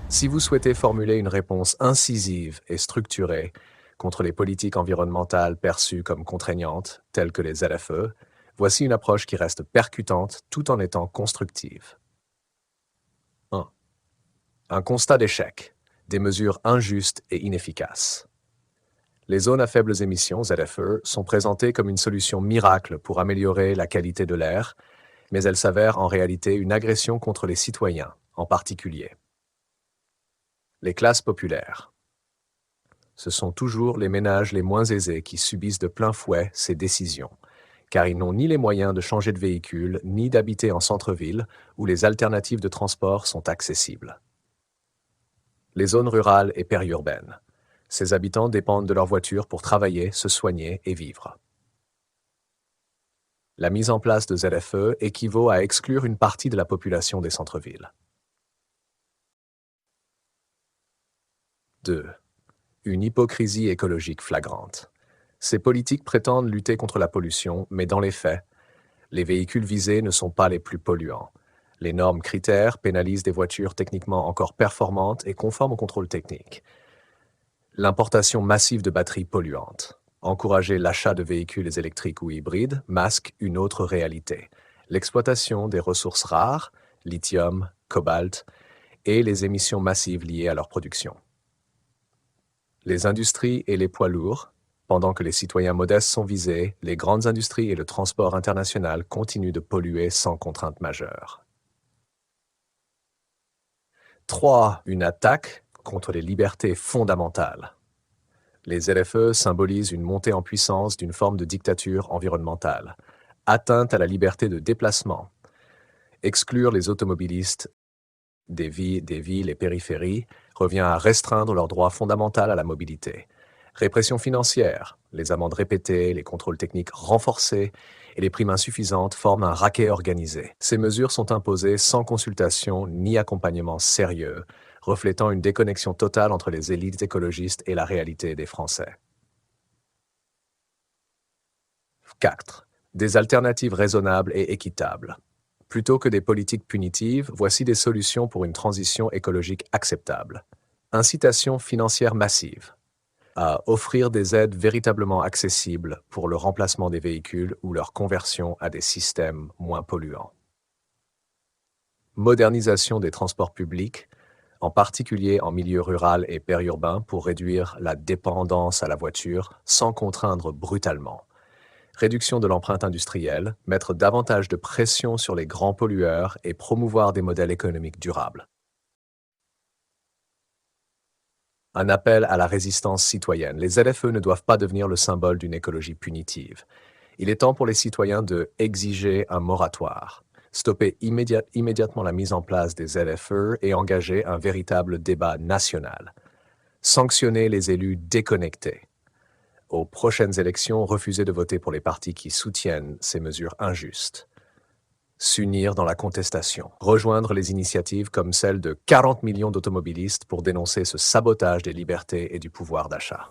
Si vous souhaitez formuler une réponse incisive et structurée contre les politiques environnementales perçues comme contraignantes, telles que les ZFE, voici une approche qui reste percutante tout en étant constructive. 1. Un constat d'échec. Des mesures injustes et inefficaces. Les zones à faibles émissions, ZFE, sont présentées comme une solution miracle pour améliorer la qualité de l'air, mais elles s'avèrent en réalité une agression contre les citoyens, en particulier les classes populaires. Ce sont toujours les ménages les moins aisés qui subissent de plein fouet ces décisions, car ils n'ont ni les moyens de changer de véhicule, ni d'habiter en centre-ville, où les alternatives de transport sont accessibles. Les zones rurales et périurbaines. Ces habitants dépendent de leur voiture pour travailler, se soigner et vivre. La mise en place de ZFE équivaut à exclure une partie de la population des centres-villes. 2. Une hypocrisie écologique flagrante. Ces politiques prétendent lutter contre la pollution, mais dans les faits, les véhicules visés ne sont pas les plus polluants. Les normes critères pénalisent des voitures techniquement encore performantes et conformes au contrôle technique. L'importation massive de batteries polluantes. Encourager l'achat de véhicules électriques ou hybrides masque une autre réalité. L'exploitation des ressources rares, lithium, cobalt, et les émissions massives liées à leur production. Les industries et les poids lourds. Pendant que les citoyens modestes sont visés, les grandes industries et le transport international continuent de polluer sans contrainte majeure. 3. Une attaque contre les libertés fondamentales. Les LFE symbolisent une montée en puissance d'une forme de dictature environnementale, atteinte à la liberté de déplacement. Exclure les automobilistes des villes et périphéries revient à restreindre leur droit fondamental à la mobilité. Répression financière, les amendes répétées, les contrôles techniques renforcés et les primes insuffisantes forment un racket organisé. Ces mesures sont imposées sans consultation ni accompagnement sérieux, reflétant une déconnexion totale entre les élites écologistes et la réalité des Français. 4. Des alternatives raisonnables et équitables. Plutôt que des politiques punitives, voici des solutions pour une transition écologique acceptable. Incitation financière massive. À offrir des aides véritablement accessibles pour le remplacement des véhicules ou leur conversion à des systèmes moins polluants. Modernisation des transports publics, en particulier en milieu rural et périurbain, pour réduire la dépendance à la voiture sans contraindre brutalement. Réduction de l'empreinte industrielle, mettre davantage de pression sur les grands pollueurs et promouvoir des modèles économiques durables. Un appel à la résistance citoyenne. Les LFE ne doivent pas devenir le symbole d'une écologie punitive. Il est temps pour les citoyens de exiger un moratoire, stopper immédiatement la mise en place des LFE et engager un véritable débat national. Sanctionner les élus déconnectés. Aux prochaines élections, refuser de voter pour les partis qui soutiennent ces mesures injustes. S'unir dans la contestation. Rejoindre les initiatives comme celle de 40 millions d'automobilistes pour dénoncer ce sabotage des libertés et du pouvoir d'achat.